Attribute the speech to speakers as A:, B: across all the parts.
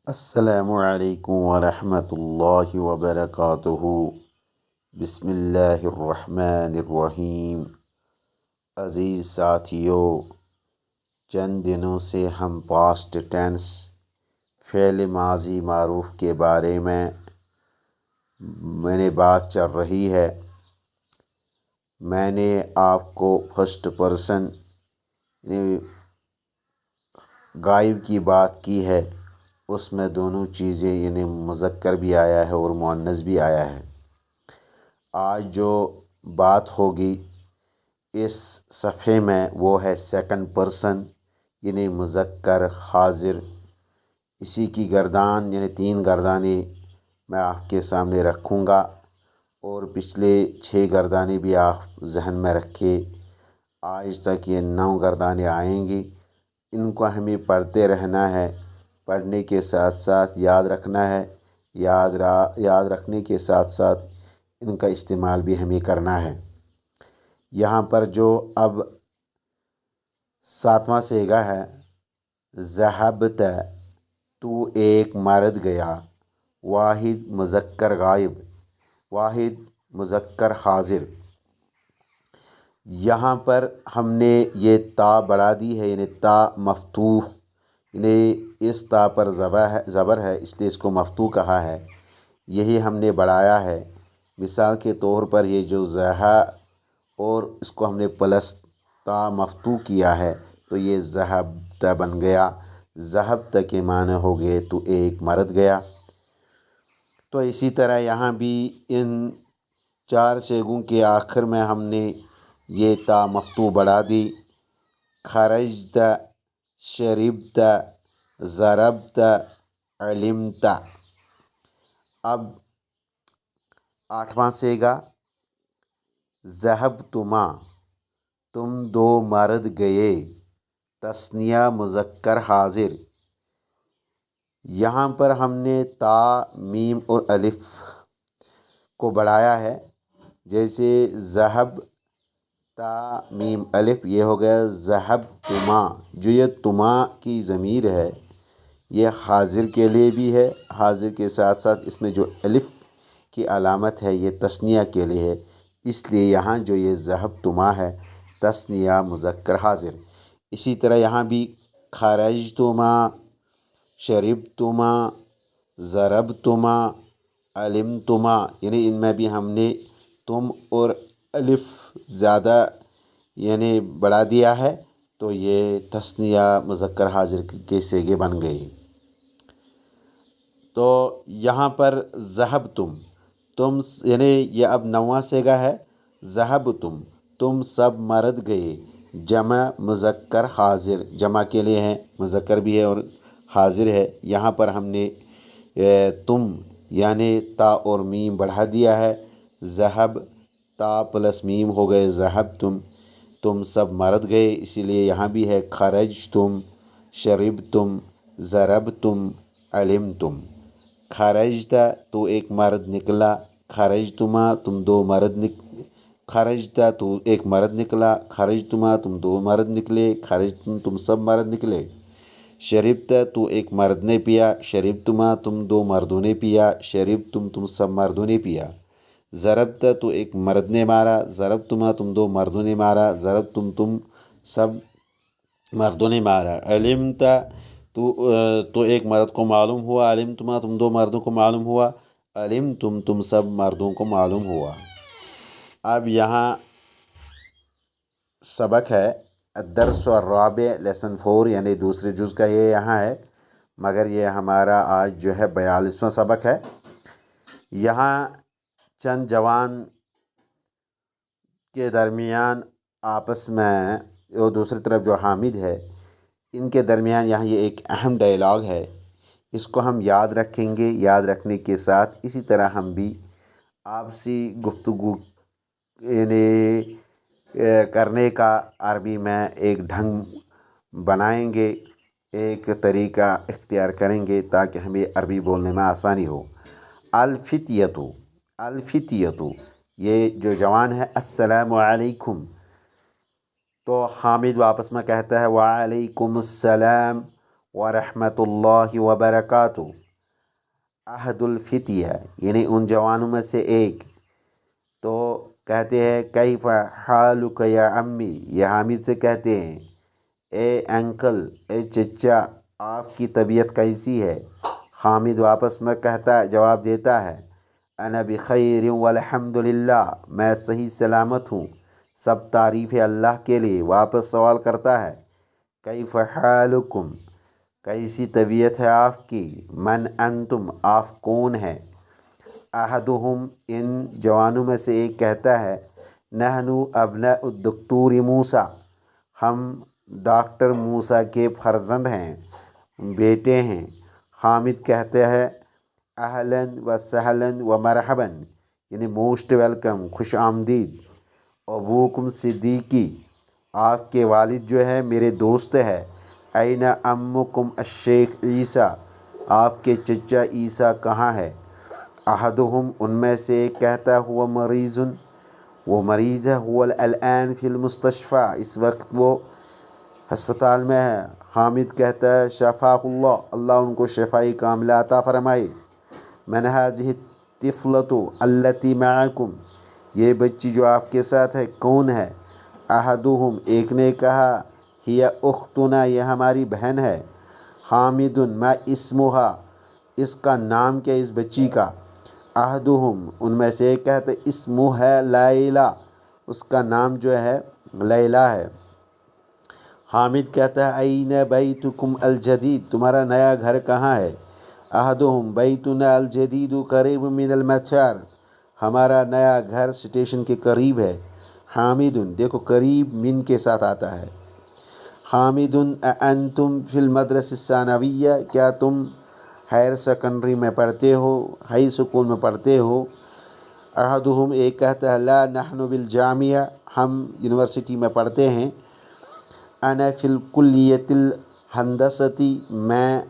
A: السلام علیکم ورحمۃ اللہ وبرکاتہ۔ بسم اللہ الرحمن الرحیم۔ عزیز ساتھیو، چند دنوں سے ہم پاسٹ ٹینس فعل ماضی معروف کے بارے میں بات چل رہی ہے۔ میں نے آپ کو فرسٹ پرسن غائب کی بات کی ہے، اس میں دونوں چیزیں یعنی مذکر بھی آیا ہے اور مؤنث بھی آیا ہے۔ آج جو بات ہوگی اس صفحے میں وہ ہے سیکنڈ پرسن یعنی مذکر حاضر۔ اسی کی گردان یعنی 3 گردانیں میں آپ کے سامنے رکھوں گا اور پچھلے 6 گردانیں بھی آپ ذہن میں رکھے۔ آج تک یہ 9 گردانیں آئیں گی۔ ان کو ہمیں پڑھتے رہنا ہے، پڑھنے کے ساتھ ساتھ یاد رکھنا ہے، یاد رکھنے کے ساتھ ساتھ ان کا استعمال بھی ہمیں کرنا ہے۔ یہاں پر جو اب 7واں صیغہ ہے، ذہبت، تو ایک مرد گیا، واحد مذکر غائب، واحد مذکر حاضر۔ یہاں پر ہم نے یہ تا بڑھا دی ہے، یعنی تا مفتوح، یعنی اس تا پر زبر ہے اس لیے اس کو مفتوح کہا ہے، یہی ہم نے بڑھایا ہے۔ مثال کے طور پر یہ جو زہا اور اس کو ہم نے پلس تا مفتوح کیا ہے تو یہ ذہبت بن گیا۔ ذہبت کے معنی ہو گئے تو ایک مرد گیا۔ تو اسی طرح یہاں بھی ان 4 صیغوں کے آخر میں ہم نے یہ تا مفتوح بڑھا دی۔ خرجت، شربت، ضربت، علمت۔ اب 8واں صیغہ، ذہبتما، تم 2 مرد گئے، تثنیہ مذکر حاضر۔ یہاں پر ہم نے تا، میم اور الف کو بڑھایا ہے، جیسے ذہب تا میم الف، یہ ہو گیا ذہبتما۔ جو یہ تما کی ضمیر ہے یہ حاضر کے لیے بھی ہے، حاضر کے ساتھ ساتھ اس میں جو الف کی علامت ہے یہ تثنیہ کے لیے ہے، اس لیے یہاں جو یہ ذہبتما ہے تثنیہ مذکر حاضر۔ اسی طرح یہاں بھی خرجتما، شربتما، ضربتما، علمتما، یعنی ان میں بھی ہم نے تم اور الف زیادہ یعنی بڑھا دیا ہے تو یہ تثنیہ مذکر حاضر کے صیغے بن گئی۔ تو یہاں پر ذہبتم، تم یعنی یہ اب 9واں صیغہ ہے، ذہبتم، تم سب مرد گئے، جمع مذکر حاضر، جمع کے لیے ہے، مذکر بھی ہے اور حاضر ہے۔ یہاں پر ہم نے تم یعنی تا اور میم بڑھا دیا ہے، ذہب تا پلس میم ہو گئے ذہبتم، تم سب مرد گئے، اسی لیے یہاں بھی ہے خرجتم، شربتم، ضربتم، علمتم۔ خرجت، تو ایک مرد نکلا، خرجتما، تم 2 مرد خرجت، تو ایک مرد نکلا، خرجتما، تم 2 مرد نکلے، خرجتم، تم سب مرد نکلے۔ شربت، تو ایک مرد نے پیا، شربتما، تم 2 مردوں نے پیا، شربتم، تم سب مردوں نے پیا۔ ضربت، تو ایک مرد نے مارا، ضربتما، تم 2 مردوں نے مارا، ضربتم، تم سب مردوں نے مارا۔ علمت، تو ایک مرد کو معلوم ہوا، علمتما، تم 2 مردوں کو معلوم ہوا، علمتم، تم سب مردوں کو معلوم ہوا۔ اب یہاں سبق ہے الدرس الرابع، لیسن 4 یعنی دوسرے جز کا یہ یہاں ہے، مگر یہ ہمارا آج جو ہے 42واں سبق ہے۔ یہاں چند جوان کے درمیان آپس میں اور دوسری طرف جو حامد ہے ان کے درمیان یہاں یہ ایک اہم ڈائلاگ ہے، اس کو ہم یاد رکھیں گے۔ یاد رکھنے کے ساتھ اسی طرح ہم بھی آپسی گفتگو یعنی کرنے کا عربی میں ایک ڈھنگ بنائیں گے، ایک طریقہ اختیار کریں گے تاکہ ہمیں عربی بولنے میں آسانی ہو۔ الفتیتو، الفتیتو، یہ جو جوان ہے السلام علیکم، تو حامد واپس میں کہتا ہے وعلیکم السلام، व रहमतुल्लाहि व बरकातुहू। अहदुल फितिया यानी उन जवानों में से एक, तो कहते हैं कैफ हालुक या अम्मी, ये हामिद से कहते हैं ए अंकल, ए चचा, आपकी तबीयत कैसी है। हामिद वापस में कहता जवाब देता है अना बिखैर वल्हम्दुलिल्लाह, मैं सही सलामत हूँ, सब तारीफ़ है अल्लाह के लिए। वापस सवाल करता है कैफ हालुकुम, कैसी तबीयत है आपकी। मन अंतुम, आप कौन हैं। अहदुहुम, इन जवानों में से एक कहता है नहनु अब्नाउद्दक्तूर मूसा, हम डॉक्टर मूसा के फर्जंद हैं, बेटे हैं। हामिद कहते हैं अहलन व सहलन व मरहबन, यानी मोस्ट वेलकम, खुश आमदीद। अबूकुम सिद्दीकी, आपके वालिद जो है मेरे दोस्त है। ऐना अम्मुकुम अशेख ईसा, आपके चचा ईसा कहाँ है। अहदुहुम, उनमें से एक कहता हुआ मरीज़ुन, वो मरीज़ है। हुवा अलआन फिल मुस्तशफ़ा, इस वक्त वो हस्पताल में है। हामिद कहता है शफ़ाहुल्लाह, अल्लाह उनको शफ़ाई कामिला अता फरमाए। मन हाज़िहि तिफ़लतु अल्लती मअकुम, ये बच्ची जो आपके साथ है कौन है। अहदुहुम, एक ने कहा हिया उख्तुना, यह हमारी बहन है। हामिदुन मा इस्मुहा, इसका नाम क्या इस बच्ची का। अहदुहुम, उनमें से एक कहते इस्मु है लैला, उसका नाम जो है लैला है। हामिद कहता है ऐन बैतुकुम अलजदीद, तुम्हारा नया घर कहाँ है। अहदुहुम बैतुना अलजदीद करीब मिनल मचार, हमारा नया घर स्टेशन के करीब है। हामिदुन, देखो करीब मिन के साथ आता है। हामिदुन अंतुम फिल मदरसा सानविया, क्या तुम हायर सेकेंडरी में पढ़ते हो, हाई स्कूल में पढ़ते हो। अहदुहुम, एक कहता है ला नहनु बिल जामिया, हम यूनिवर्सिटी में पढ़ते हैं। अना फिल कुल्लियतिल हंदसती, मैं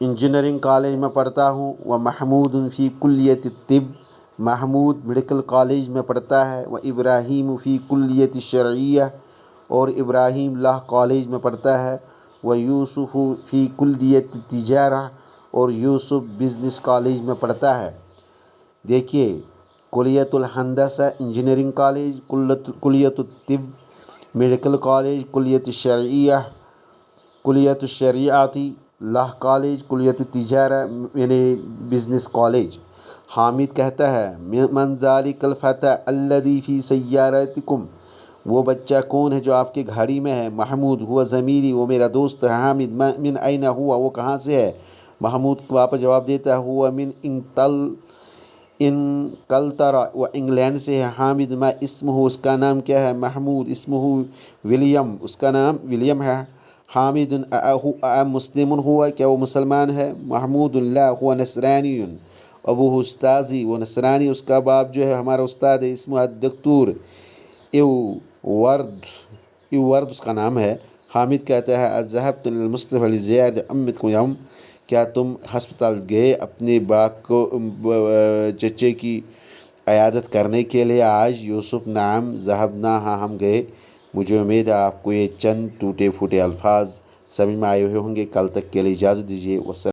A: इंजीनियरिंग कॉलेज में पढ़ता हूँ। व महमूद फ़ी कुल्लियत तिब, महमूद मेडिकल कॉलेज में पढ़ता है। व इब्राहीम फ़ी कुल्लियत शरइया, और इब्राहीम लॉ कॉलेज में पढ़ता है। व यूसुफ़ फ़ी कुल्लियत तिजारा, और यूसुफ बिज़नेस कॉलेज में पढ़ता है। देखिए कुल्लियतुल हंदसा इंजीनियरिंग कॉलेज, कुल्लियतुल तिब मेडिकल कॉलेज, कुल्लियत शरइया कुल्लियत शरीआती लॉ कॉलेज, कुल्लियत तिजारा यानी बिज़नेस कॉलेज। हामिद कहता है मन ज़ालिकल फ़ता अल्लज़ी फ़ी सय्यारतिकुम, वो बच्चा कौन है जो आपके गाड़ी में है। महमूद हुआ ज़मीरी, वो मेरा दोस्त है। हामिद मिन ऐना हुआ, वो कहाँ से है। महमूद वापस जवाब देता है हुआ मिन इनकलतरा, व इंग्लैंड से है। हामिद मा इस्मुहु, उसका नाम क्या है। महमूद इस्मुहु विलियम, उसका नाम विलियम है। हामिद मुस्लिम हुआ, क्या वो मुसलमान है। महमूद ला हुआ नसरानी, अबू उस्ताजी, वो नसरानी, उसका बाप जो है हमारा उस्ताद है। इस्मुह दक्तूर वर्द उसका नाम है। हामिद कहता है अज़हबतु लिल मुस्तफ़ा लिज़ियारत अम्मिकुम यौम, क्या तुम हस्पताल गए अपने बाप को चचे की अयादत करने के लिए आज। यूसुफ नाम ज़हबना, हाँ हम गए। मुझे उम्मीद है आपको ये चंद टूटे फूटे अल्फाज समझ में आए हुए होंगे। कल तक के लिए इजाज़त दीजिए। वस्सलाम।